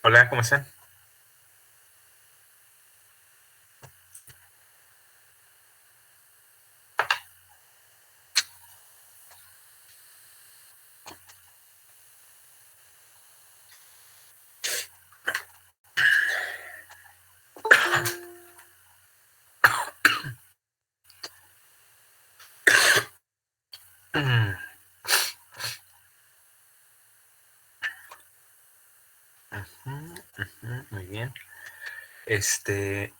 Hola, ¿cómo están? Mm, muy bien. Este,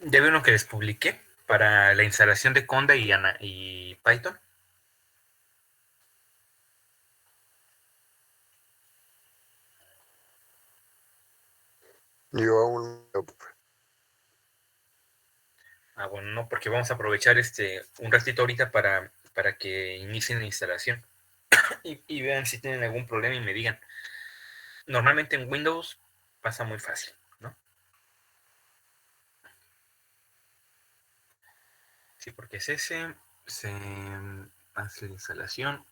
ya vieron que les publiqué para la instalación de Conda y Python. Yo aún no. Ah, bueno, no, porque vamos a aprovechar un ratito ahorita para que inicien la instalación y vean si tienen algún problema y me digan. Normalmente en Windows pasa muy fácil, ¿no? Sí, porque es ese, se hace la instalación.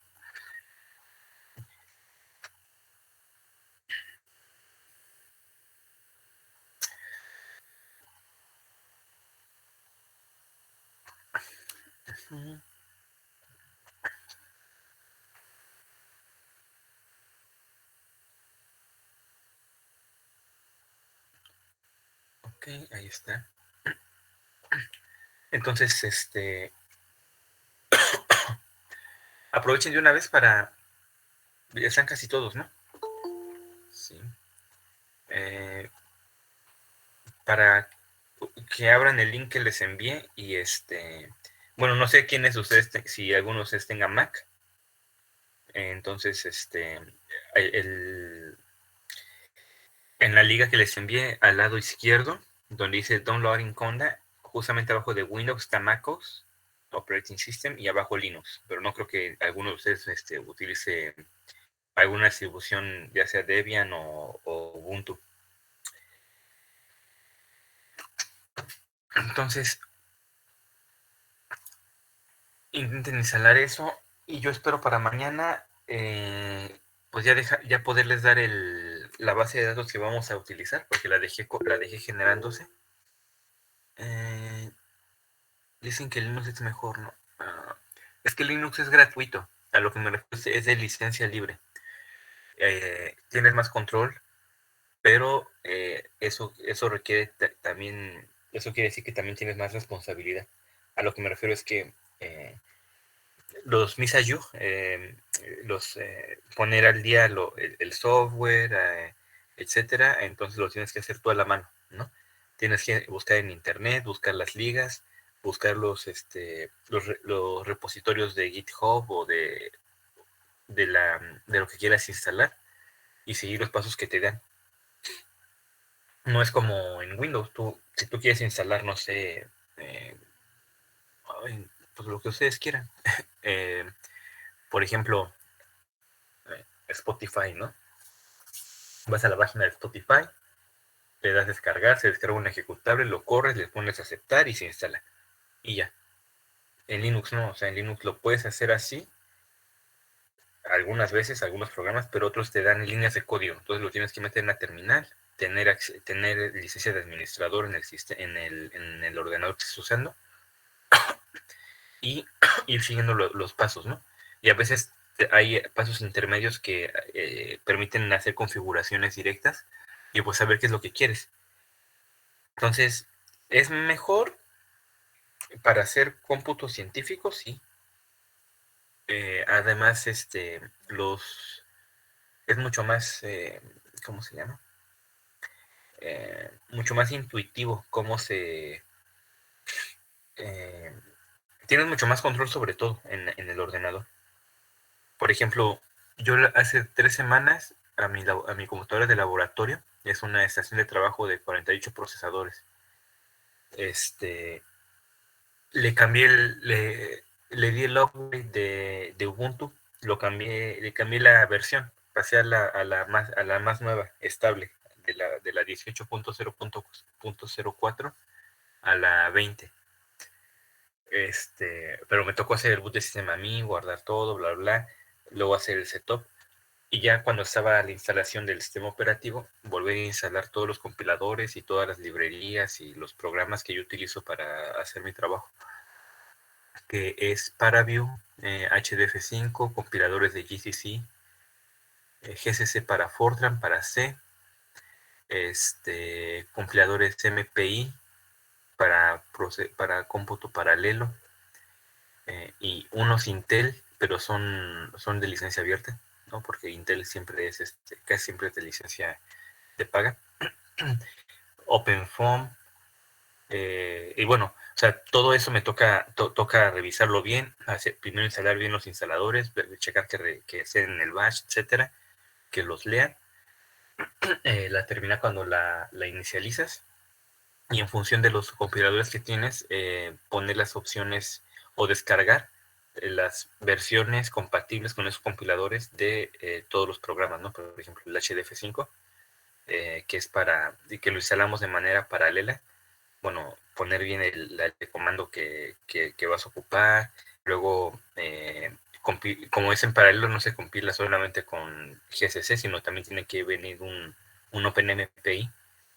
Ok, ahí está. Entonces, aprovechen de una vez ya están casi todos, ¿no? Sí. Eh, para que abran el link que les envié y bueno, no sé quiénes ustedes, si alguno de ustedes tenga Mac, entonces el, en la liga que les envié al lado izquierdo, donde dice Downloading Conda, justamente abajo de Windows está MacOS Operating System y abajo Linux, pero no creo que alguno de ustedes utilice alguna distribución, ya sea Debian o Ubuntu. Entonces, intenten instalar eso y yo espero para mañana pues ya poderles dar la base de datos que vamos a utilizar porque la dejé generándose. Eh, Dicen que Linux es mejor, ¿no? Es que Linux es gratuito, a lo que me refiero es de licencia libre. Tienes más control, pero eso requiere también, eso quiere decir que también tienes más responsabilidad. A lo que me refiero es que los Misayu, poner al día el software, etcétera, entonces lo tienes que hacer tú a la mano, ¿no? Tienes que buscar en internet, buscar las ligas, buscar los repositorios de GitHub o de lo que quieras instalar y seguir los pasos que te dan. No es como en Windows, si tú quieres instalar, no sé, eh, pues lo que ustedes quieran. Eh, por ejemplo, Spotify, ¿no? Vas a la página de Spotify, le das descargar, se descarga un ejecutable, lo corres, le pones aceptar y se instala. Y ya. En Linux no, o sea, en Linux lo puedes hacer así, algunas veces, algunos programas, pero otros te dan líneas de código. Entonces lo tienes que meter en la terminal, tener licencia de administrador en el ordenador que estés usando y ir siguiendo los pasos, ¿no? Y a veces hay pasos intermedios que permiten hacer configuraciones directas y pues saber qué es lo que quieres. Entonces, es mejor para hacer cómputos científicos, sí. Además, es mucho más, ¿cómo se llama? Mucho más intuitivo eh, tienes mucho más control sobre todo en el ordenador. Por ejemplo, yo hace 3 semanas a mi computadora de laboratorio, es una estación de trabajo de 48 procesadores, este, le di el upgrade de Ubuntu, le cambié la versión, pasé a la más nueva, estable, de la 18.0.04 a la 20. Pero me tocó hacer el boot de sistema a mí, guardar todo, bla, bla, luego hacer el setup. Y ya cuando estaba la instalación del sistema operativo, volví a instalar todos los compiladores y todas las librerías y los programas que yo utilizo para hacer mi trabajo, que es Paraview, HDF5, compiladores de GCC, GCC para Fortran, para C, compiladores MPI para cómputo paralelo, y unos Intel, pero son de licencia abierta, ¿no? Porque Intel siempre es, casi siempre es de licencia de paga. OpenFOAM, y bueno, o sea, todo eso me toca revisarlo bien, primero instalar bien los instaladores, checar que estén en el bash, etcétera, que los lean, la termina cuando la inicializas, y en función de los compiladores que tienes, poner las opciones o descargar las versiones compatibles con esos compiladores de todos los programas, ¿no? Por ejemplo, el HDF5, que es que lo instalamos de manera paralela. Bueno, poner bien el comando que vas a ocupar. Luego, como es en paralelo, no se compila solamente con GCC, sino también tiene que venir un OpenMPI.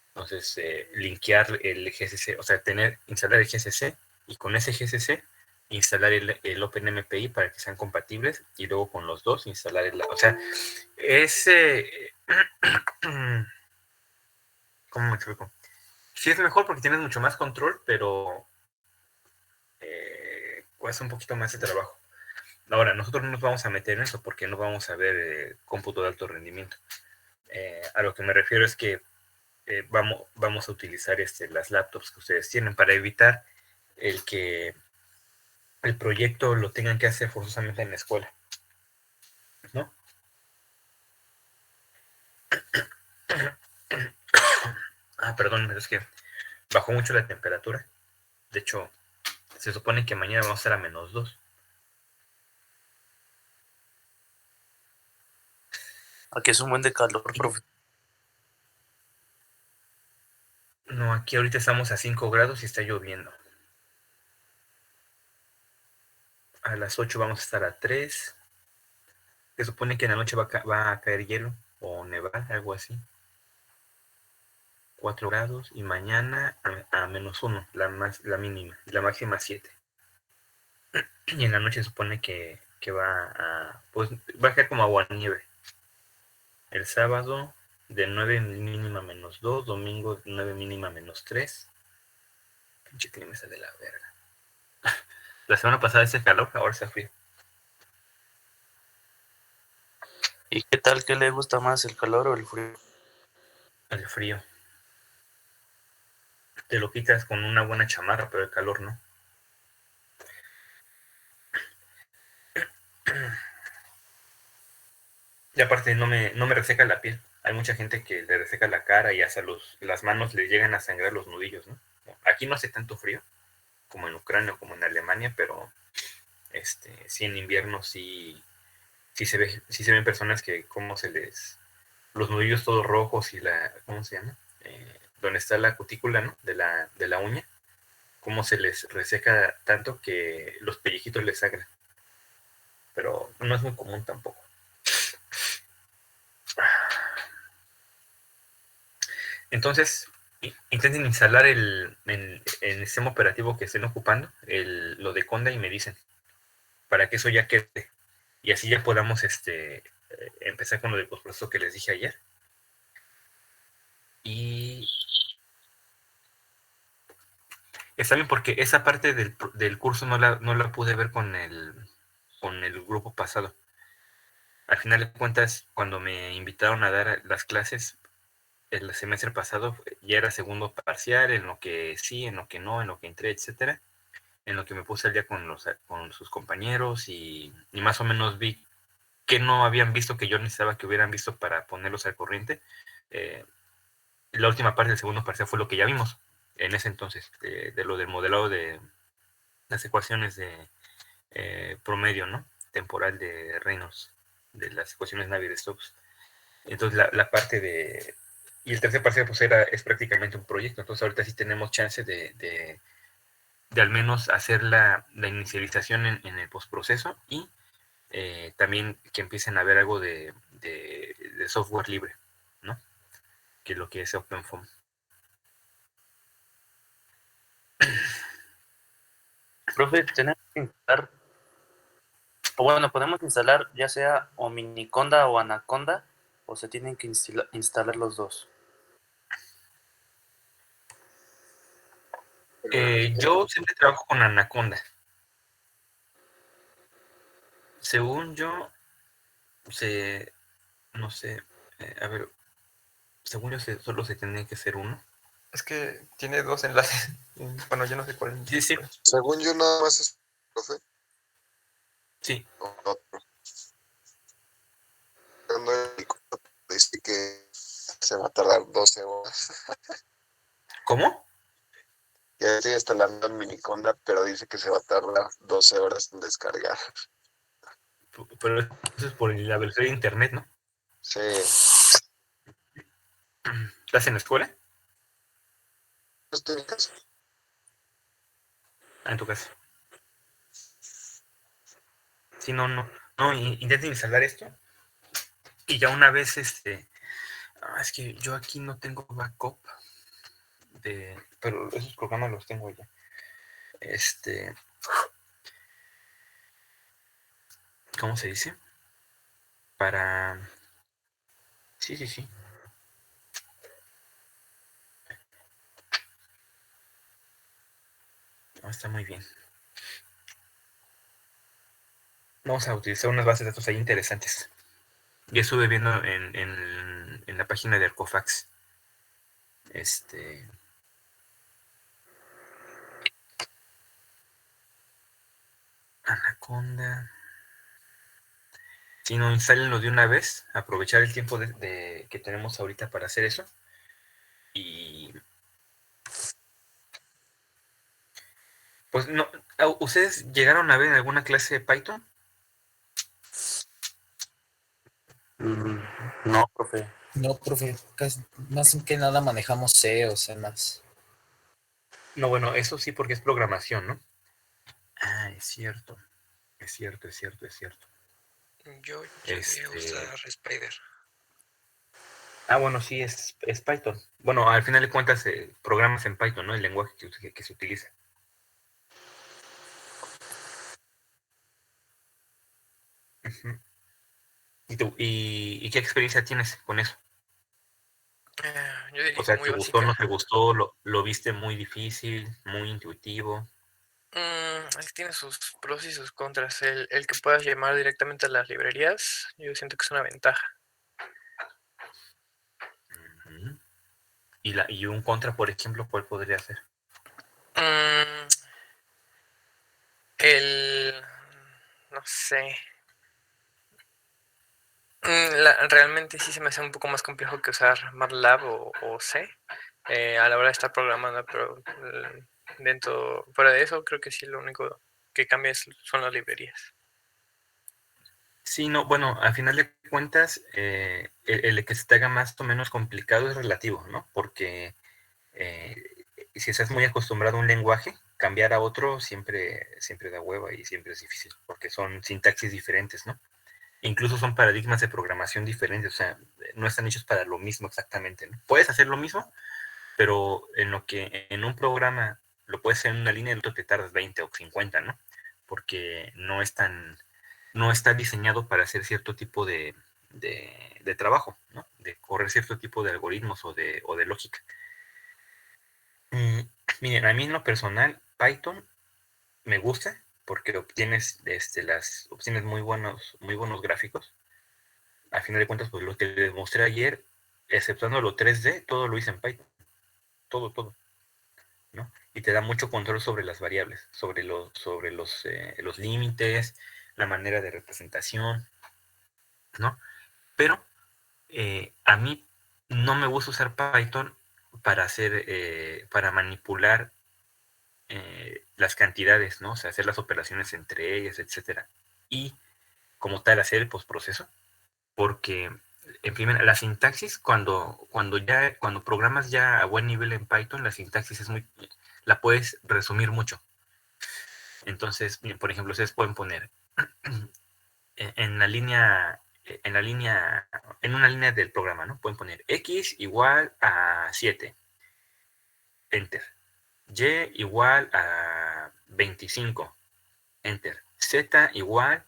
Entonces, linkear el GCC, o sea, instalar el GCC, y con ese GCC instalar el OpenMPI para que sean compatibles, y luego con los dos instalar o sea, ese, ¿cómo me explico? Sí es mejor porque tienes mucho más control, pero cuesta un poquito más de trabajo. Ahora, nosotros no nos vamos a meter en eso porque no vamos a ver cómputo de alto rendimiento. A lo que me refiero es que vamos a utilizar las laptops que ustedes tienen para evitar que el proyecto lo tengan que hacer forzosamente en la escuela, ¿no? Perdón, pero es que bajó mucho la temperatura. De hecho, se supone que mañana vamos a estar a -2. Aquí es un buen de calor, profe. No, aquí ahorita estamos a 5 grados y está lloviendo. A las 8 vamos a estar a 3. Se supone que en la noche va a caer hielo o nevar, algo así. 4 grados, y mañana a -1, la mínima, y la máxima 7. Y en la noche se supone que pues va a caer como agua nieve. El sábado de 9 mínima -2, domingo 9 mínima -3. Pinche clima está de la verga. La semana pasada hace calor, ahora está frío. ¿Y qué tal? ¿Qué le gusta más, el calor o el frío? El frío. Te lo quitas con una buena chamarra, pero el calor no. Y aparte no me reseca la piel. Hay mucha gente que le reseca la cara y hasta las manos le llegan a sangrar los nudillos, ¿no? Aquí no hace tanto frío como en Ucrania o como en Alemania, pero sí, en invierno sí se ven personas que los nudillos todos rojos, y ¿cómo se llama? Donde está la cutícula, ¿no? De la uña, cómo se les reseca tanto que los pellejitos les sangran. Pero no es muy común tampoco. Entonces, intenten instalar el sistema operativo que estén ocupando, lo de Conda, y me dicen, para que eso ya quede. Y así ya podamos empezar con lo del postproceso que les dije ayer. Y está bien porque esa parte del curso no la pude ver con el grupo pasado. Al final de cuentas, cuando me invitaron a dar las clases el semestre pasado, ya era segundo parcial, en lo que sí, en lo que no, en lo que entré, etcétera. En lo que me puse al día con sus compañeros, y más o menos vi que no habían visto que yo necesitaba que hubieran visto para ponerlos al corriente. Eh, la última parte del segundo parcial fue lo que ya vimos en ese entonces, de lo del modelado de las ecuaciones de promedio, ¿no? Temporal de Reynolds, de las ecuaciones Navier-Stokes. Entonces la parte de... Y el tercer parcial pues es prácticamente un proyecto. Entonces ahorita sí tenemos chance de al menos hacer la inicialización en el postproceso, y también que empiecen a ver algo de de software libre, ¿no? Que lo que es OpenFOAM. Profe, tenemos que instalar, o bueno, podemos instalar ya sea o Miniconda o Anaconda, o se tienen que instalar los dos. Yo siempre trabajo con Anaconda. Según yo, no sé, a ver, según yo solo se tiene que hacer uno. Es que tiene dos enlaces. Bueno, yo no sé cuál. Sí, sí. Según yo, nada más es, profe. Sí. Otro. Cuando dice que se va a tardar 12 horas. ¿Cómo? Ya estoy instalando en Miniconda, pero dice que se va a tardar 12 horas en descargar. Pero eso es por la velocidad de internet, ¿no? Sí. ¿Estás en la escuela? Estoy en casa. Ah, en tu casa. Sí, no, intenten instalar esto. Y ya una vez, es que yo aquí no tengo backup pero esos programas los tengo ya. ¿Cómo se dice? Sí. Está muy bien. Vamos a utilizar unas bases de datos ahí interesantes. Ya estuve viendo en la página de Arcofax. Anaconda. Si no, instálenlo de una vez. Aprovechar el tiempo que tenemos ahorita para hacer eso. Y pues no, ¿ustedes llegaron a ver en alguna clase de Python? No, profe. No, profe, más que nada manejamos C o C+. No, bueno, eso sí porque es programación, ¿no? Ah, es cierto. Yo llegué a usar Spider. Ah, bueno, sí, es Python. Bueno, al final de cuentas, programas en Python, ¿no? El lenguaje que se utiliza. Uh-huh. ¿Y qué experiencia tienes con eso? Yo diría O sea, muy ¿te gustó, básica. no te gustó? ¿Lo viste muy difícil, muy intuitivo? Es que tiene sus pros y sus contras. El que puedas llamar directamente a las librerías, yo siento que es una ventaja. Uh-huh. Y un contra, por ejemplo, ¿cuál podría ser? No sé. Realmente sí se me hace un poco más complejo que usar MATLAB o C a la hora de estar programando, pero fuera de eso, creo que sí lo único que cambia son las librerías. Sí, no, bueno, al final de cuentas, el que se te haga más o menos complicado es relativo, ¿no? Porque si estás muy acostumbrado a un lenguaje, cambiar a otro siempre da hueva y siempre es difícil, porque son sintaxis diferentes, ¿no? Incluso son paradigmas de programación diferentes, o sea, no están hechos para lo mismo exactamente, ¿no? Puedes hacer lo mismo, pero en lo que en un programa lo puedes hacer en una línea, en otro te tardas 20 o 50, ¿no? Porque no está diseñado para hacer cierto tipo de trabajo, ¿no? De correr cierto tipo de algoritmos o de lógica. Miren, a mí en lo personal, Python me gusta porque obtienes muy buenos gráficos. A final de cuentas, pues lo que les mostré ayer, exceptuando lo 3D, todo lo hice en Python. Todo, ¿no? Y te da mucho control sobre las variables, sobre los límites, la manera de representación, ¿no? Pero a mí no me gusta usar Python para manipular las cantidades, ¿no? O sea, hacer las operaciones entre ellas, etcétera. Y como tal, hacer el postproceso. Porque, en primera, la sintaxis, cuando programas ya a buen nivel en Python, la sintaxis la puedes resumir mucho. Entonces, por ejemplo, ustedes pueden poner en la línea en una línea del programa, ¿no? Pueden poner x igual a 7, enter. Y igual a 25, enter. Z igual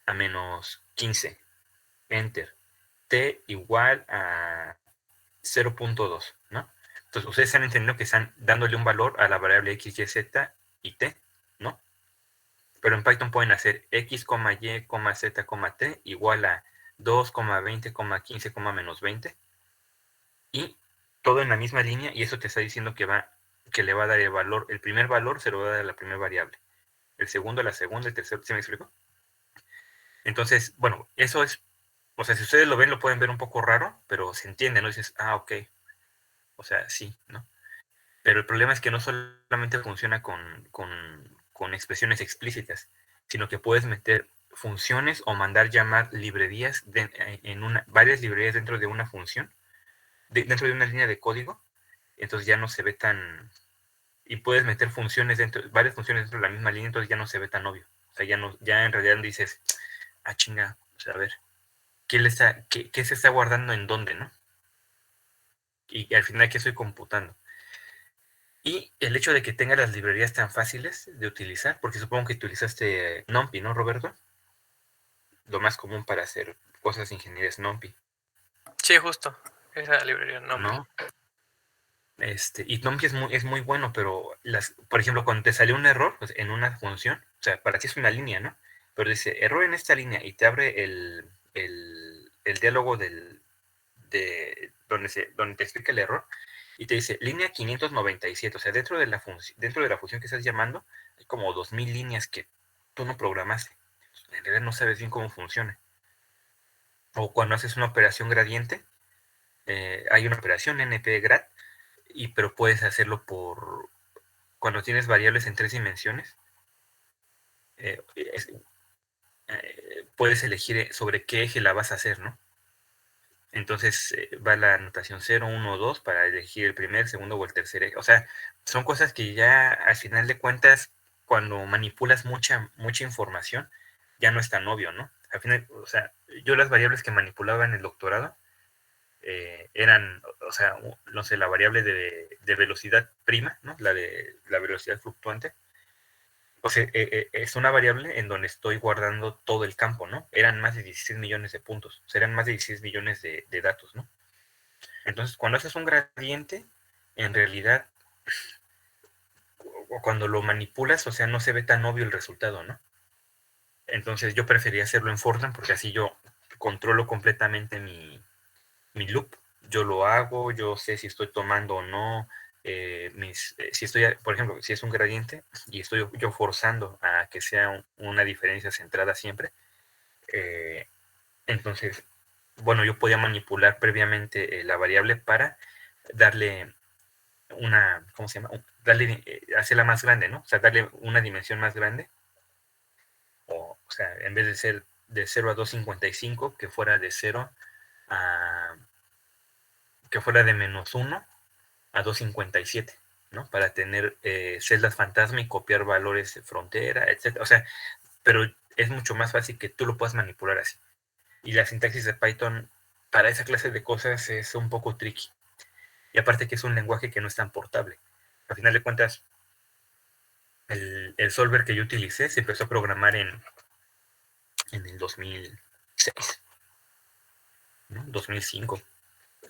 a menos 15, enter. T igual a 0.2, ¿no? Entonces, ustedes están entendiendo que están dándole un valor a la variable x, y, z y t, ¿no? Pero en Python pueden hacer x, y, z, t igual a 2, 20, 15, menos 20. Y todo en la misma línea, y eso te está diciendo que le va a dar el valor, el primer valor se lo va a dar a la primera variable, el segundo a la segunda, el tercero, ¿sí me explico? Entonces, bueno, eso es, o sea, si ustedes lo ven, lo pueden ver un poco raro, pero se entiende, ¿no? Dices, ok, o sea, sí, ¿no? Pero el problema es que no solamente funciona con expresiones explícitas, sino que puedes meter funciones o mandar llamar librerías varias librerías dentro de una función, dentro de una línea de código. Entonces ya no se ve tan... Y puedes meter varias funciones dentro de la misma línea, entonces ya no se ve tan obvio. O sea, ya en realidad dices, chinga, o sea, a ver, ¿qué se está guardando en dónde, no? Y al final, ¿qué estoy computando? Y el hecho de que tenga las librerías tan fáciles de utilizar, porque supongo que utilizaste NumPy, ¿no, Roberto? Lo más común para hacer cosas de ingeniería es NumPy, Sí, justo. Esa librería no. ¿no? Y NumPy es muy bueno, pero por ejemplo, cuando te sale un error pues, en una función, o sea, para ti es una línea, ¿no? Pero dice error en esta línea y te abre el diálogo donde te explica el error y te dice línea 597, o sea, dentro de la función que estás llamando hay como 2000 líneas que tú no programaste. En realidad no sabes bien cómo funciona. O cuando haces una operación gradiente, hay una operación np-grad, pero puedes hacerlo cuando tienes variables en 3 dimensiones, puedes elegir sobre qué eje la vas a hacer, ¿no? Entonces va la notación 0, 1, 2 para elegir el primer, segundo o el tercer eje. O sea, son cosas que ya al final de cuentas, cuando manipulas mucha información, ya no es tan obvio, ¿no? Al final, o sea, yo las variables que manipulaba en el doctorado eran, o sea, no sé, la variable de velocidad prima, ¿no? La velocidad fluctuante. O sea, es una variable en donde estoy guardando todo el campo, ¿no? Eran más de 16 millones de puntos, o sea, eran más de 16 millones de datos, ¿no? Entonces, cuando haces un gradiente, en realidad, o cuando lo manipulas, o sea, no se ve tan obvio el resultado, ¿no? Entonces, yo prefería hacerlo en Fortran porque así yo controlo completamente mi loop. Yo lo hago, yo sé si estoy tomando o no, si estoy, por ejemplo, si es un gradiente y estoy yo forzando a que sea una diferencia centrada siempre, entonces, bueno, yo podía manipular previamente la variable para darle ¿cómo se llama? Hacerla más grande, ¿no? O sea, darle una dimensión más grande, o sea, en vez de ser de 0 a 255, que fuera de 0 a, que fuera de -1 a 257, ¿no? Para tener celdas fantasma y copiar valores de frontera, etc. O sea, pero es mucho más fácil que tú lo puedas manipular así. Y la sintaxis de Python para esa clase de cosas es un poco tricky. Y aparte que es un lenguaje que no es tan portable. Al final de cuentas, el solver que yo utilicé se empezó a programar en el 2006, ¿no? 2005.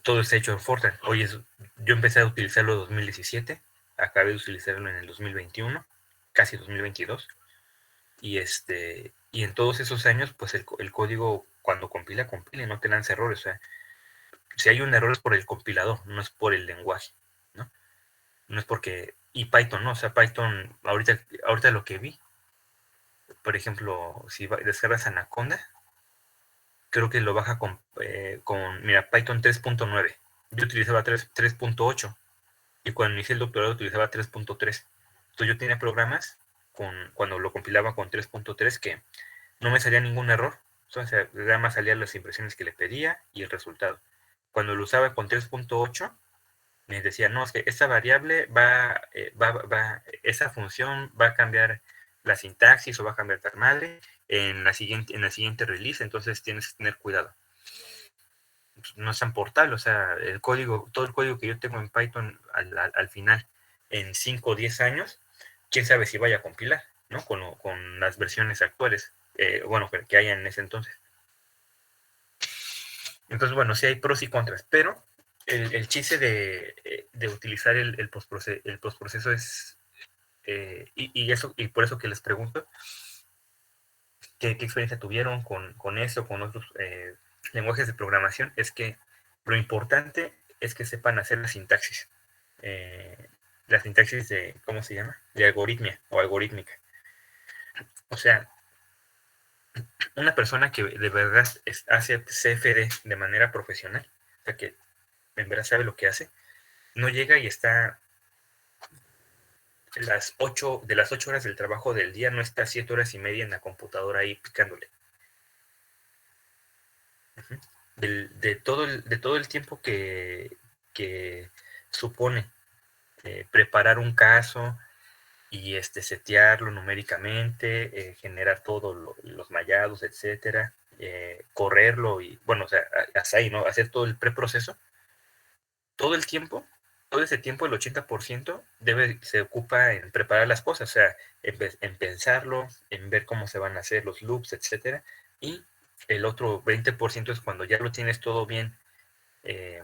Todo está hecho en Fortran. Yo empecé a utilizarlo en 2017, acabé de utilizarlo en el 2021, casi 2022. Y en todos esos años, pues el código cuando compila y no te lanza errores. O sea, si hay un error es por el compilador, no es por el lenguaje, ¿no? No es porque... Y Python, ¿no? O sea, Python, ahorita lo que vi, por ejemplo, si descargas Anaconda, creo que lo baja mira, Python 3.9. Yo utilizaba 3.8 y cuando inicié el doctorado utilizaba 3.3. Entonces yo tenía programas cuando lo compilaba con 3.3 que no me salía ningún error. O sea, nada más salían las impresiones que le pedía y el resultado. Cuando lo usaba con 3.8, me decía, no, es que esta variable esa función va a cambiar la sintaxis o va a cambiar tal madre en la siguiente release, entonces tienes que tener cuidado. No es tan portable, o sea, todo el código que yo tengo en Python al final, en 5 o 10 años, quién sabe si vaya a compilar, ¿no? Con las versiones actuales, bueno, que haya en ese entonces. Entonces, bueno, sí hay pros y contras, pero el chiste de utilizar el postproceso es, y por eso que les pregunto, ¿qué experiencia tuvieron con eso, con otros lenguajes de programación? Es que lo importante es que sepan hacer la sintaxis de, ¿cómo se llama? De algoritmia o algorítmica. O sea, una persona que de verdad hace CFD de manera profesional, o sea, que en verdad sabe lo que hace, no llega y está de las 8 horas del trabajo del día, no está 7 horas y media en la computadora ahí picándole. De todo el tiempo que supone preparar un caso y setearlo numéricamente, generar todos los mallados, etcétera, correrlo y, bueno, o sea, hasta ahí, ¿no? Hacer todo el preproceso. Todo el tiempo, todo ese tiempo, el 80% se ocupa en preparar las cosas, o sea, en pensarlo, en ver cómo se van a hacer los loops, etcétera, y el otro 20% es cuando ya lo tienes todo bien eh,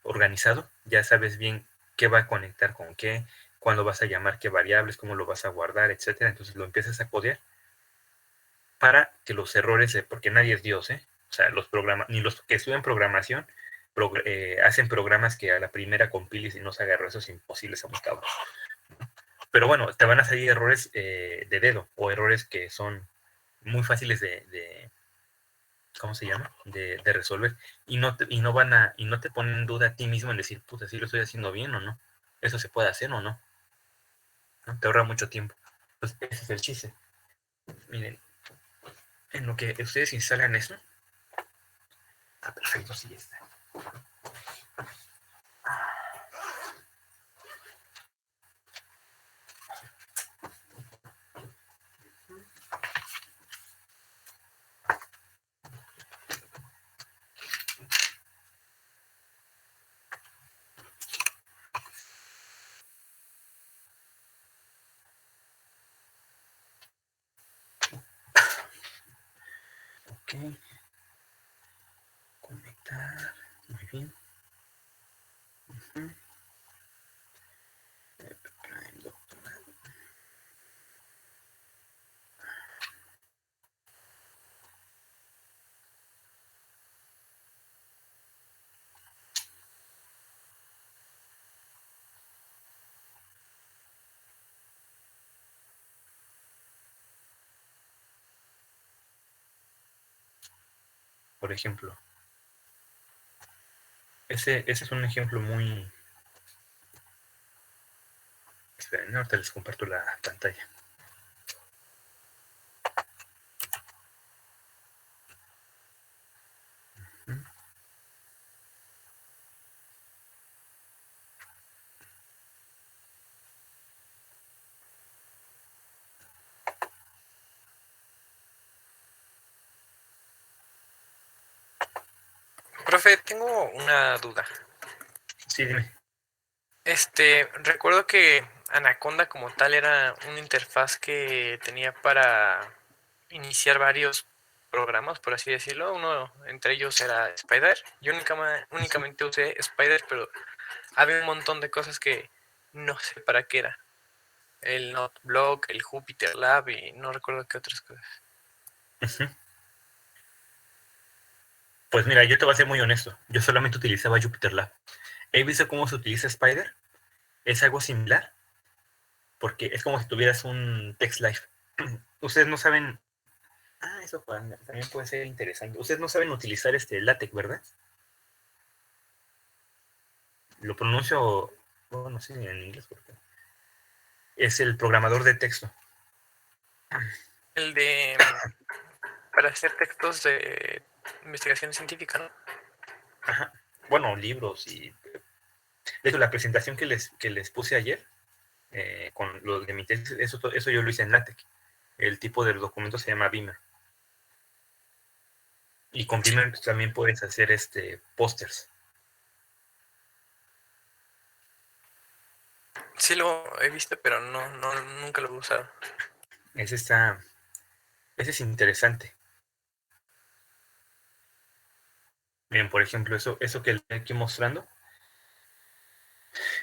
organizado, ya sabes bien qué va a conectar con qué, cuándo vas a llamar qué variables, cómo lo vas a guardar, etcétera. Entonces lo empiezas a codear para que los errores, porque nadie es Dios, o sea, ni los que estudian programación hacen programas que a la primera compiles y no se agarró, eso es imposible, somos cabros. Pero bueno, te van a salir errores de dedo o errores que son muy fáciles de ¿cómo se llama? De resolver. Y no te ponen en duda a ti mismo en decir, puta, si lo estoy haciendo bien o no. Eso se puede hacer o no. ¿No? Te ahorra mucho tiempo. Pues ese es el chiste. Miren, en lo que ustedes instalan eso. Ah, perfecto, sí está. Ok. Conectar. Muy bien. Por ejemplo, ese es un ejemplo muy... Esperen, ahorita les comparto la pantalla. Profe, tengo una duda. Sí, dime. Recuerdo que Anaconda como tal era una interfaz que tenía para iniciar varios programas, por así decirlo. Uno entre ellos era Spider. Yo únicamente usé Spider, pero había un montón de cosas que no sé para qué era. El Noteblock, el Jupyter Lab y no recuerdo qué otras cosas. Pues mira, yo te voy a ser muy honesto. Yo solamente utilizaba JupyterLab. He visto cómo se utiliza Spider. Es algo similar, porque es como si tuvieras un TextLive. Ustedes no saben... Ah, eso también puede ser interesante. Ustedes no saben utilizar LaTeX, ¿verdad? Lo pronuncio, bueno, no sé en inglés, porque es el programador de texto. El de para hacer textos de investigación científica, ¿no? Ajá. Bueno, libros y... De hecho, la presentación que les puse ayer, con lo de mi tesis, eso yo lo hice en LaTeX. El tipo de documento se llama Beamer. Y con Beamer también puedes hacer pósters. Sí lo he visto, pero nunca lo he usado. Ese es interesante. Miren, por ejemplo, eso que le estoy aquí mostrando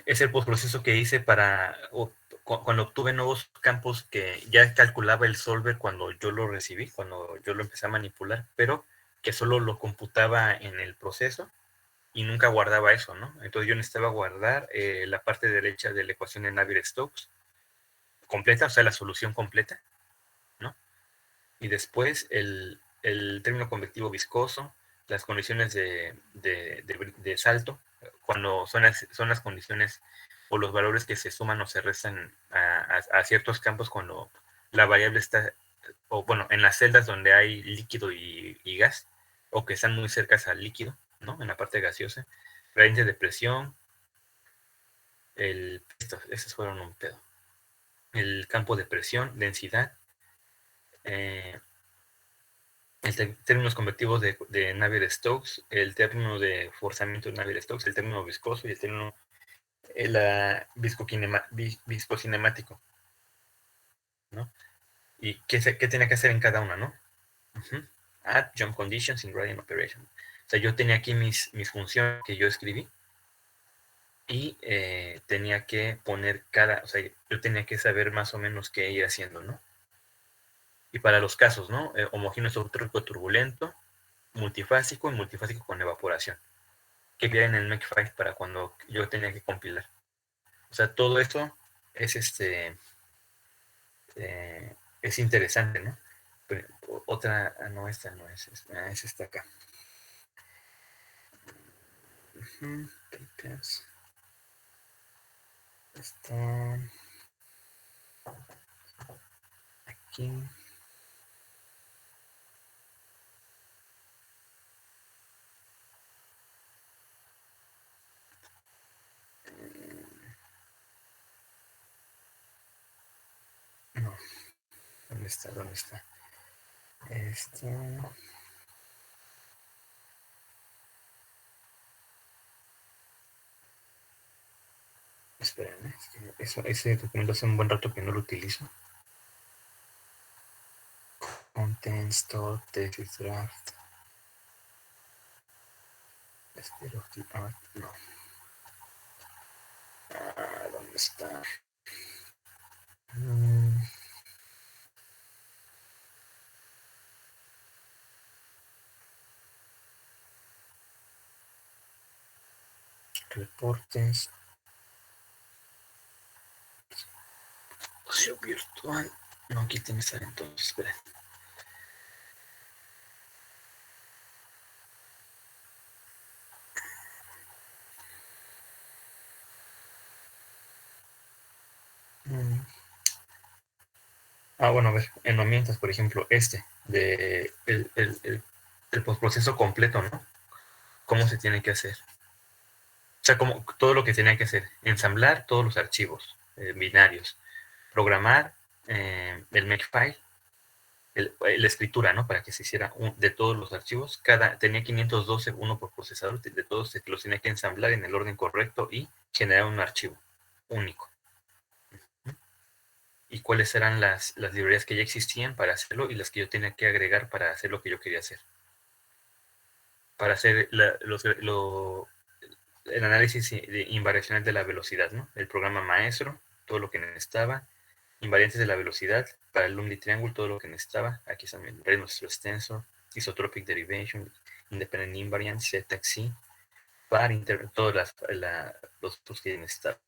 es el postproceso que hice cuando obtuve nuevos campos que ya calculaba el solver cuando yo lo recibí, cuando yo lo empecé a manipular, pero que solo lo computaba en el proceso y nunca guardaba eso, ¿no? Entonces yo necesitaba guardar la parte derecha de la ecuación de Navier-Stokes completa, o sea, la solución completa, ¿no? Y después el término convectivo viscoso, las condiciones de salto, cuando son las condiciones o los valores que se suman o se restan a ciertos campos cuando la variable está, o bueno, en las celdas donde hay líquido y gas, o que están muy cercas al líquido, ¿no? En la parte gaseosa, gradiente de presión, esos fueron un pedo. El campo de presión, densidad, términos convectivos de Navier-Stokes, el término de forzamiento de Navier-Stokes, el término viscoso y el término viscocinemático, ¿no? Y qué tenía que hacer en cada una, ¿no? Add jump conditions in gradient operation. O sea, yo tenía aquí mis funciones que yo escribí y tenía que poner o sea, yo tenía que saber más o menos qué ir haciendo, ¿no? Y para los casos, ¿no? Homogéneo isotrópico turbulento, multifásico y multifásico con evaporación, que viene en el Makefile para cuando yo tenía que compilar. O sea, todo esto es es interesante, ¿no? Pero otra, no, esta no es, es esta acá. Está aquí. No, ¿dónde está? ¿Dónde está? Esperen, ese documento hace un buen rato que no lo utilizo. Contents, tesis, draft. No. ¿Dónde está? Reportes. Socio virtual. No, aquí tiene que estar entonces. Esperen. Bueno, a ver, en herramientas, por ejemplo, el postproceso completo, ¿no? ¿Cómo se tiene que hacer? O sea, como todo lo que tenía que hacer. Ensamblar todos los archivos binarios. Programar el makefile, la escritura, ¿no? Para que se hiciera de todos los archivos. Tenía 512, uno por procesador, de todos los tenía que ensamblar en el orden correcto y generar un archivo único. Y cuáles eran las librerías que ya existían para hacerlo y las que yo tenía que agregar para hacer lo que yo quería hacer. Para hacer el análisis invariacional de la velocidad, ¿no? El programa maestro, todo lo que necesitaba, invariantes de la velocidad, para el Lumley Triangle, todo lo que necesitaba, aquí también, Reynolds Stress Tensor, Isotropic Derivation, Independent Invariant, Z-Taxi, para todos los datos que necesitaba.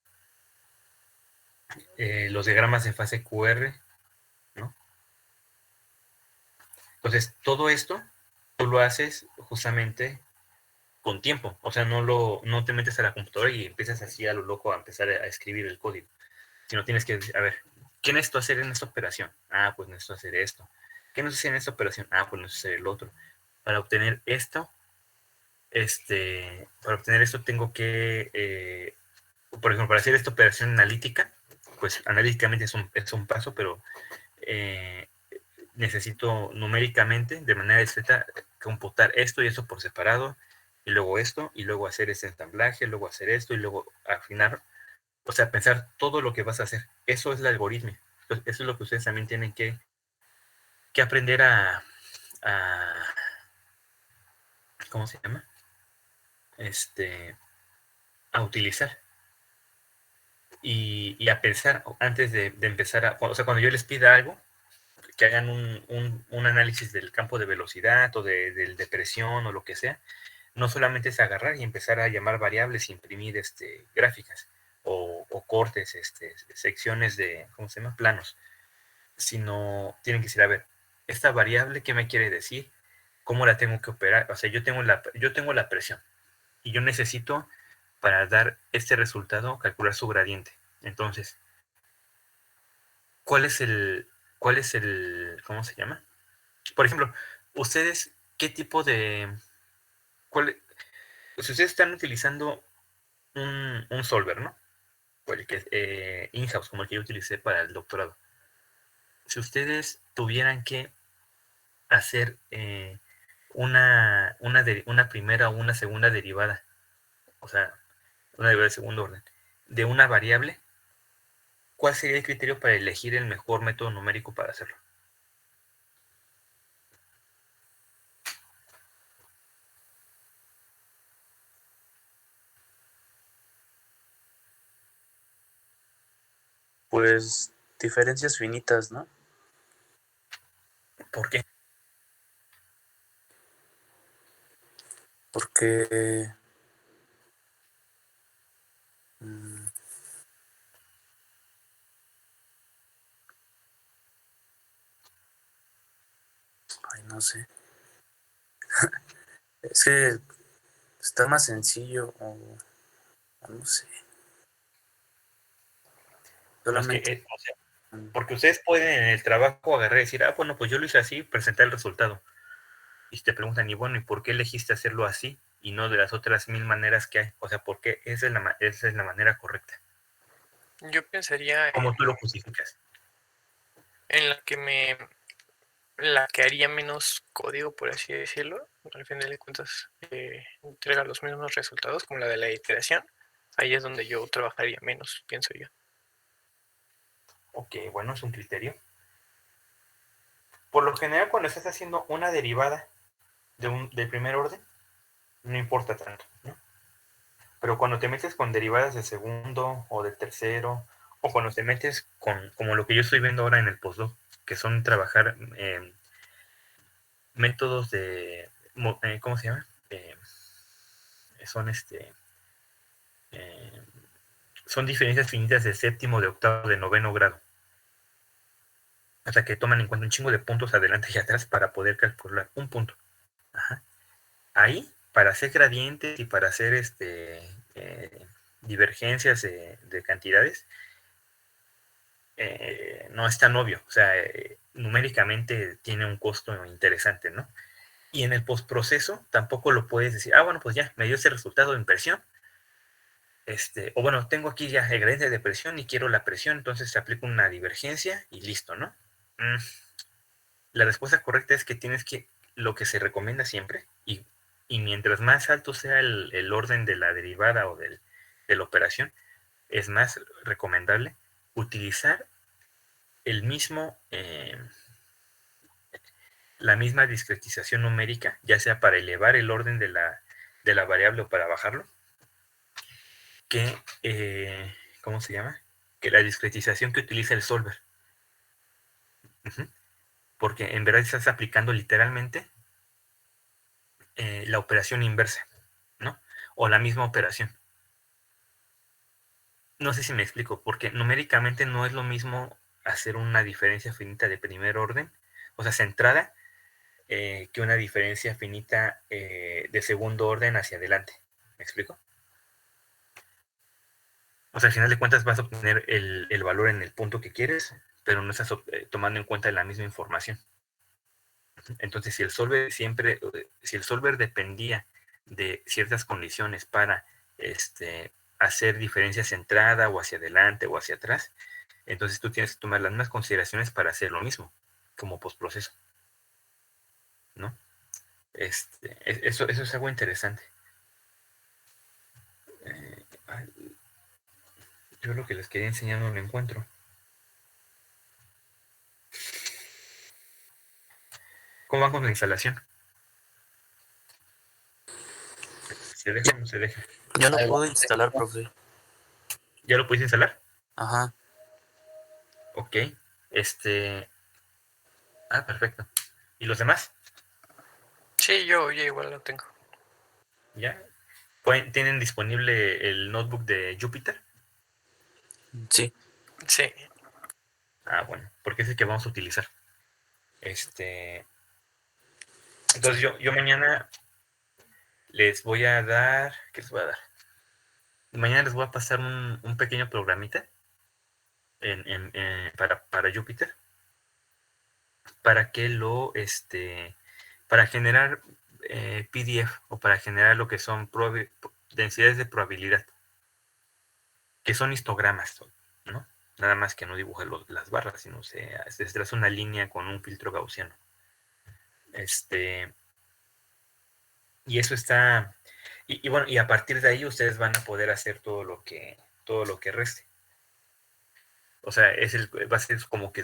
Los diagramas de fase QR, ¿no? Entonces, todo esto tú lo haces justamente con tiempo, o sea, no te metes a la computadora y empiezas así a lo loco a empezar a escribir el código, sino tienes que decir, a ver, ¿qué necesito hacer en esta operación? Pues necesito hacer esto. ¿Qué necesito hacer en esta operación? Pues necesito hacer el otro. Para obtener esto, tengo que, por ejemplo, para hacer esta operación analítica, pues analíticamente es un paso, pero necesito numéricamente, de manera discreta, computar esto y esto por separado, y luego esto, y luego hacer ese ensamblaje, luego hacer esto, y luego afinar. O sea, pensar todo lo que vas a hacer. Eso es el algoritmo. Entonces, eso es lo que ustedes también tienen que aprender a ¿cómo se llama? A utilizar. Y a pensar antes de empezar o sea, cuando yo les pida algo, que hagan un análisis del campo de velocidad o de presión o lo que sea, no solamente es agarrar y empezar a llamar variables, imprimir gráficas o cortes, secciones de, ¿cómo se llama? Planos, sino tienen que decir, a ver, esta variable, ¿qué me quiere decir? ¿Cómo la tengo que operar? O sea, yo tengo la presión y yo necesito, para dar este resultado, calcular su gradiente. Entonces, ¿cuál es ¿cómo se llama? Por ejemplo, ustedes, ¿qué tipo si ustedes están utilizando un solver, ¿no? O el que in-house, como el que yo utilicé para el doctorado. Si ustedes tuvieran que hacer una primera o una segunda derivada, o sea, una derivada de segundo orden, de una variable, ¿cuál sería el criterio para elegir el mejor método numérico para hacerlo? Pues diferencias finitas, ¿no? ¿Por qué? Porque mm, ay, no sé. Es que está más sencillo o no sé. No, es que, Solamente o sea, porque ustedes pueden en el trabajo agarrar y decir, bueno, pues yo lo hice así, presentar el resultado. Y te preguntan, y bueno, ¿y por qué elegiste hacerlo así y no de las otras 1000 maneras que hay? O sea, ¿por qué esa es la manera correcta? Yo pensaría ¿Cómo tú lo justificas? en la que haría menos código, por así decirlo. Al final de cuentas, entrega los mismos resultados como la de la iteración. Ahí es donde yo trabajaría menos, pienso yo. Ok, bueno, es un criterio. Por lo general, cuando estás haciendo una derivada de primer orden, no importa tanto, ¿no? Pero cuando te metes con derivadas de segundo o de tercero, o cuando te metes como lo que yo estoy viendo ahora en el postdoc, que son trabajar métodos ¿cómo se llama? Son eh, son diferencias finitas de séptimo, de octavo, de noveno grado. O sea, que toman en cuenta un chingo de puntos adelante y atrás para poder calcular un punto. Ajá. Ahí, para hacer gradientes y para hacer divergencias de cantidades, no es tan obvio. O sea, numéricamente tiene un costo interesante, ¿no? Y en el postproceso tampoco lo puedes decir, bueno, pues ya, me dio ese resultado de impresión. O bueno, tengo aquí ya el gradiente de presión y quiero la presión, entonces se aplica una divergencia y listo, ¿no? Mm, La respuesta correcta es que tienes lo que se recomienda siempre, y mientras más alto sea el orden de la derivada o de la operación, es más recomendable utilizar el mismo, la misma discretización numérica, ya sea para elevar el orden de la variable o para bajarlo, que, ¿cómo se llama? Que la discretización que utiliza el solver. Ujú. Porque en verdad estás aplicando literalmente la operación inversa, ¿no? O la misma operación. No sé si me explico, porque numéricamente no es lo mismo hacer una diferencia finita de primer orden, o sea, centrada, que una diferencia finita de segundo orden hacia adelante. ¿Me explico? O sea, al final de cuentas vas a obtener el valor en el punto que quieres, pero no estás tomando en cuenta la misma información. Entonces, si el solver dependía de ciertas condiciones para hacer diferencias centrada o hacia adelante o hacia atrás, entonces tú tienes que tomar las mismas consideraciones para hacer lo mismo. como postproceso, ¿no? Eso es algo interesante. Yo lo que les quería enseñar no lo encuentro. ¿Cómo van con la instalación? ¿Se deja o no se deja? Ya lo Ahí puedo va. instalar, profe. ¿Ya lo puedes instalar? Ajá. Ok. Perfecto. ¿Y los demás? Sí, yo igual lo tengo. ¿Ya? ¿Tienen disponible el notebook de Jupyter? Sí. Sí. Bueno, porque es el que vamos a utilizar. Entonces yo mañana les voy a dar, ¿qué les voy a dar? Mañana les voy a pasar un pequeño programita para Jupyter para que para generar PDF o para generar lo que son densidades de probabilidad, que son histogramas, ¿no? Nada más que no dibuje las barras, sino se traza una línea con un filtro gaussiano. Y eso está, y bueno, y a partir de ahí ustedes van a poder hacer todo lo que reste. O sea, va a ser como que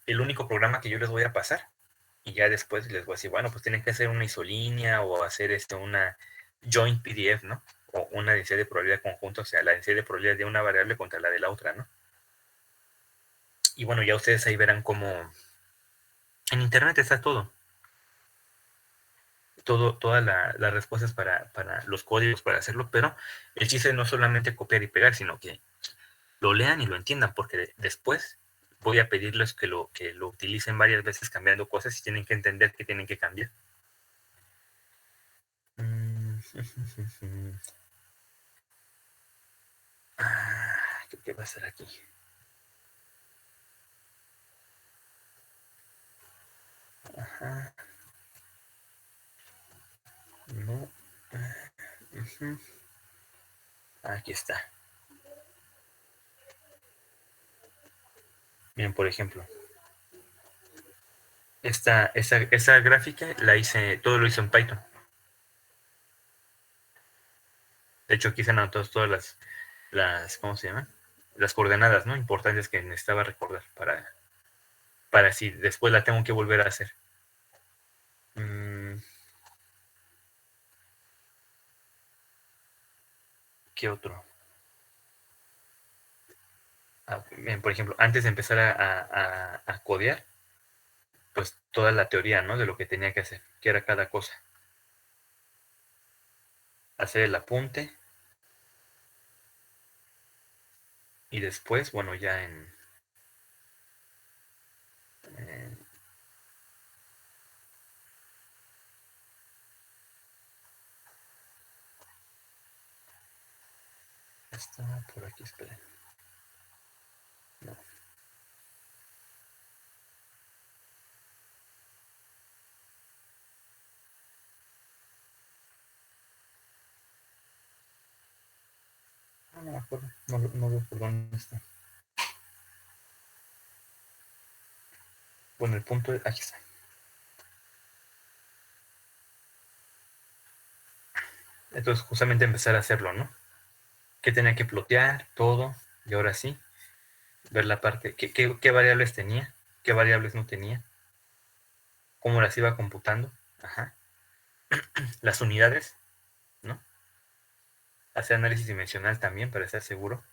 el único programa que yo les voy a pasar. Y ya después les voy a decir, bueno, pues tienen que hacer una isolínea o hacer una joint PDF, ¿no? O una densidad de probabilidad conjunta, o sea, la densidad de probabilidad de una variable contra la de la otra, ¿no? Y bueno, ya ustedes ahí verán cómo en internet está todas las respuestas para los códigos para hacerlo, pero el chiste no solamente copiar y pegar, sino que lo lean y lo entiendan, porque después voy a pedirles que lo utilicen varias veces cambiando cosas y tienen que entender que tienen que cambiar. ¿Qué va a ser aquí? Ajá. No. Aquí está. Bien, por ejemplo, esa gráfica todo lo hice en Python. De hecho, aquí se anotaron todas ¿cómo se llama? Las coordenadas, ¿no? Importantes que necesitaba recordar para si después la tengo que volver a hacer. ¿Qué otro? Bien, por ejemplo, antes de empezar a codear, pues toda la teoría, ¿no? De lo que tenía que hacer, qué era cada cosa. Hacer el apunte. Y después, bueno, ya está por aquí, esperen. No. No me acuerdo, no veo por dónde está. Bueno, el punto es, aquí está. Entonces, justamente empezar a hacerlo, ¿no? Que tenía que plotear, todo, y ahora sí, ver la parte, qué variables tenía, qué variables no tenía, cómo las iba computando, ajá. Las unidades, ¿no? Hacer análisis dimensional también para estar seguro.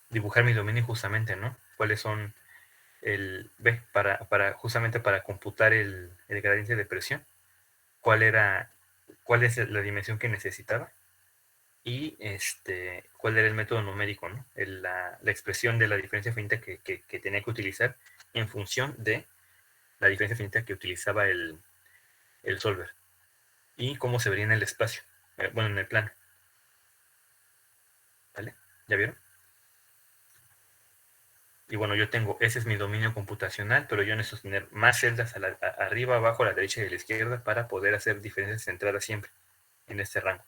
Dibujar mi dominio justamente, ¿no? Cuáles son justamente para computar el gradiente de presión, cuál es la dimensión que necesitaba y cuál era el método numérico, ¿no? La expresión de la diferencia finita que tenía que utilizar en función de la diferencia finita que utilizaba el solver y cómo se vería en el espacio, bueno, en el plano. ¿Vale? ¿Ya vieron? Y bueno, ese es mi dominio computacional, pero yo necesito tener más celdas arriba, abajo, a la derecha y a la izquierda para poder hacer diferencias centradas siempre en este rango.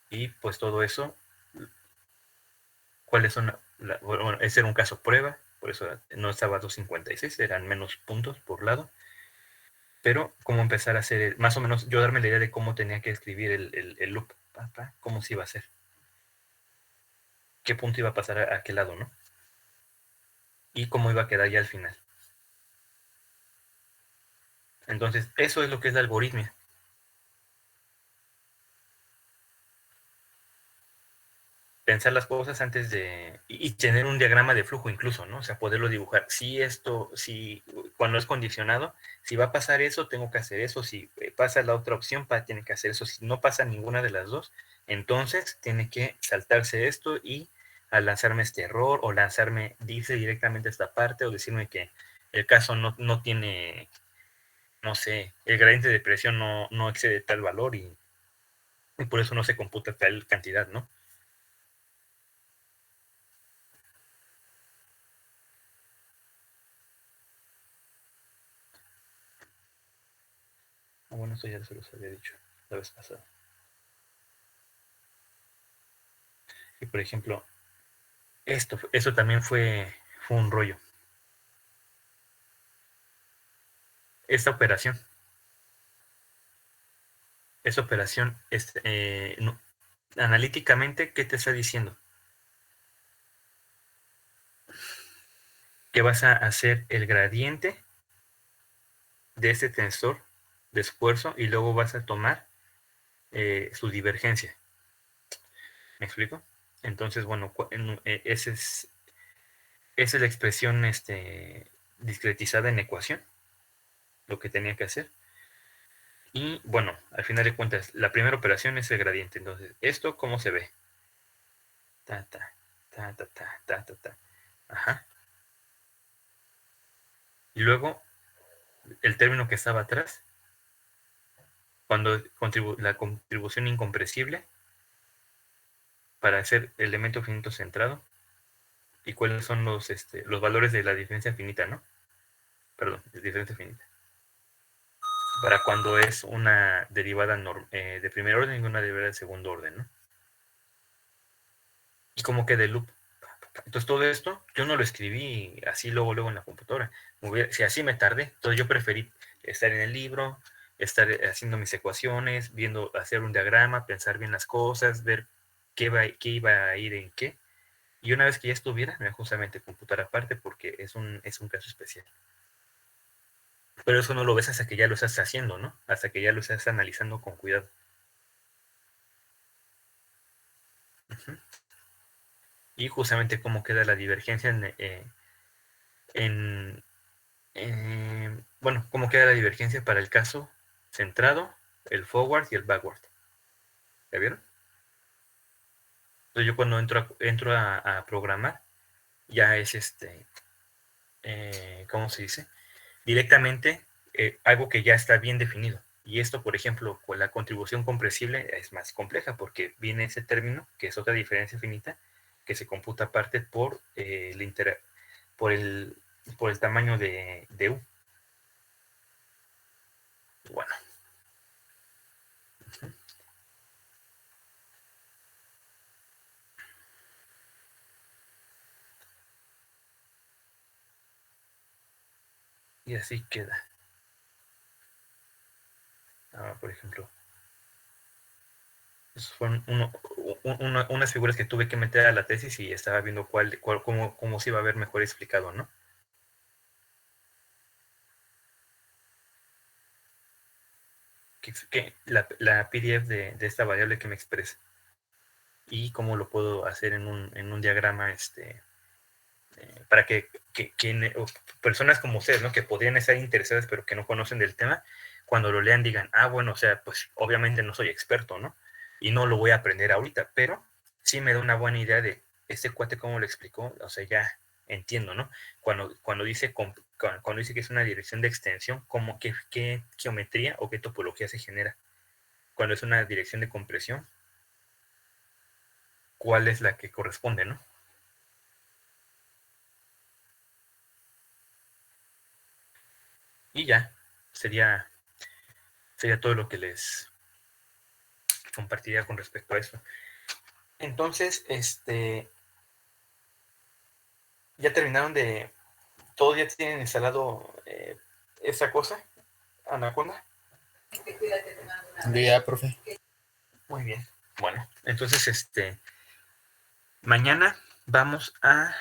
Y pues todo eso, cuáles son, bueno, ese era un caso prueba, por eso no estaba 256, eran menos puntos por lado, pero cómo empezar a hacer, más o menos yo darme la idea de cómo tenía que escribir el loop, cómo se iba a hacer, qué punto iba a pasar a qué lado, ¿no? Y cómo iba a quedar ya al final. Entonces, eso es lo que es la algoritmia. Pensar las cosas antes de... Y tener un diagrama de flujo incluso, ¿no? O sea, poderlo dibujar. Si cuando es condicionado, si va a pasar eso, tengo que hacer eso. Si pasa la otra opción, tiene que hacer eso. Si no pasa ninguna de las dos, entonces tiene que saltarse esto y al lanzarme este error o lanzarme, dice directamente esta parte o decirme que el caso no tiene, no sé, el gradiente de presión no excede tal valor y por eso no se computa tal cantidad, ¿no? Bueno, eso ya se los había dicho la vez pasada. Y por ejemplo, eso también fue un rollo. Esta operación, analíticamente, ¿qué te está diciendo? Que vas a hacer el gradiente de este tensor de esfuerzo y luego vas a tomar su divergencia. ¿Me explico? Entonces, bueno, esa es la expresión discretizada en ecuación, lo que tenía que hacer. Y bueno, al final de cuentas, la primera operación es el gradiente. Entonces, ¿esto cómo se ve? Ta, ta, ta, ta, ta, ta, ta, ta. Ajá. Y luego, el término que estaba atrás, cuando la contribución incompresible para hacer elemento finito centrado. ¿Y cuáles son los valores de la diferencia finita, no? Perdón, de diferencia finita. Para cuando es una derivada de primer orden y una derivada de segundo orden, ¿no? Y cómo queda el loop. Entonces todo esto yo no lo escribí así luego en la computadora. Si así me tardé, entonces yo preferí estar en el libro, estar haciendo mis ecuaciones, hacer un diagrama, pensar bien las cosas, ver qué iba a ir en qué. Y una vez que ya estuviera, justamente computar aparte porque es un caso especial. Pero eso no lo ves hasta que ya lo estás haciendo, ¿no? Hasta que ya lo estás analizando con cuidado. Uh-huh. Y justamente cómo queda la divergencia bueno, cómo queda la divergencia para el caso centrado, el forward y el backward. ¿Ya vieron? Entonces yo cuando entro a programar, ya es ¿cómo se dice? Directamente algo que ya está bien definido. Y esto, por ejemplo, con la contribución compresible es más compleja porque viene ese término, que es otra diferencia finita, que se computa aparte por el tamaño de U. Bueno. Y así queda. Por ejemplo, esos fueron unas figuras que tuve que meter a la tesis y estaba viendo cómo se iba a ver mejor explicado, ¿no? La PDF de esta variable que me expresa y cómo lo puedo hacer en un diagrama para que personas como ustedes, ¿no? Que podrían estar interesadas pero que no conocen del tema, cuando lo lean digan, bueno, o sea, pues obviamente no soy experto, ¿no? Y no lo voy a aprender ahorita, pero sí me da una buena idea de este cuate cómo lo explicó, o sea, ya entiendo, ¿no? Cuando dice que es una dirección de extensión, qué geometría o qué topología se genera. Cuando es una dirección de compresión, ¿cuál es la que corresponde, no? Y ya, sería todo lo que les compartiría con respecto a eso. Entonces, ¿Ya terminaron de... ¿Todos ya tienen instalado esa cosa? Anaconda. Yo ya, profe. Muy bien. Bueno, entonces, mañana vamos a,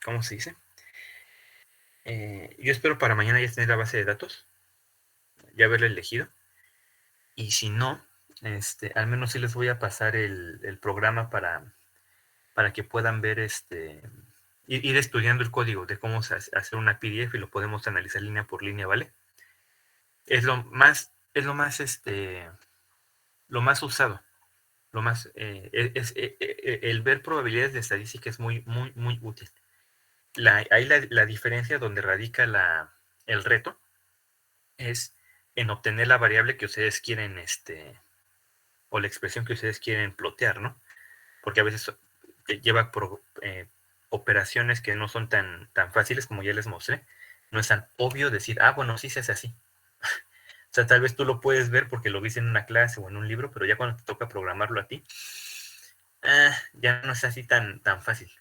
¿cómo se dice? Yo espero para mañana ya tener la base de datos, ya haberla elegido. Y si no, al menos sí les voy a pasar el programa para que puedan ver, ir estudiando el código de cómo hacer una PDF y lo podemos analizar línea por línea, ¿vale? Es lo más, lo más usado. Lo más, el ver probabilidades de estadística es muy, muy, muy útil. Ahí la diferencia donde radica el reto es en obtener la variable que ustedes quieren, o la expresión que ustedes quieren plotear, ¿no? Porque a veces lleva operaciones que no son tan fáciles como ya les mostré. No es tan obvio decir, bueno, sí se hace así. O sea, tal vez tú lo puedes ver porque lo viste en una clase o en un libro, pero ya cuando te toca programarlo a ti, ya no es así tan fácil.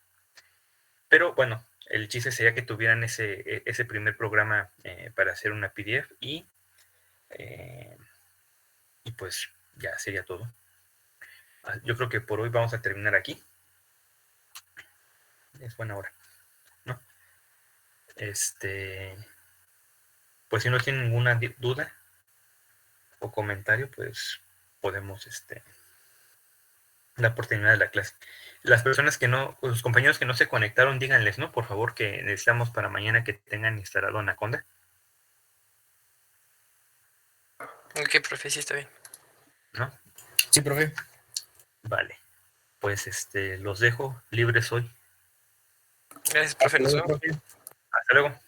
Pero bueno, el chiste sería que tuvieran ese primer programa para hacer una PDF y pues ya sería todo. Yo creo que por hoy vamos a terminar aquí. Es buena hora, ¿no? Pues si no tienen ninguna duda o comentario, pues podemos dar por terminada la clase. Las personas que no, los compañeros que no se conectaron, díganles, ¿no? Por favor, que necesitamos para mañana que tengan instalado Anaconda. Ok, profe, sí está bien. ¿No? Sí, profe. Vale. Pues los dejo libres hoy. Gracias, profe. Nos vemos. Profe. Hasta luego.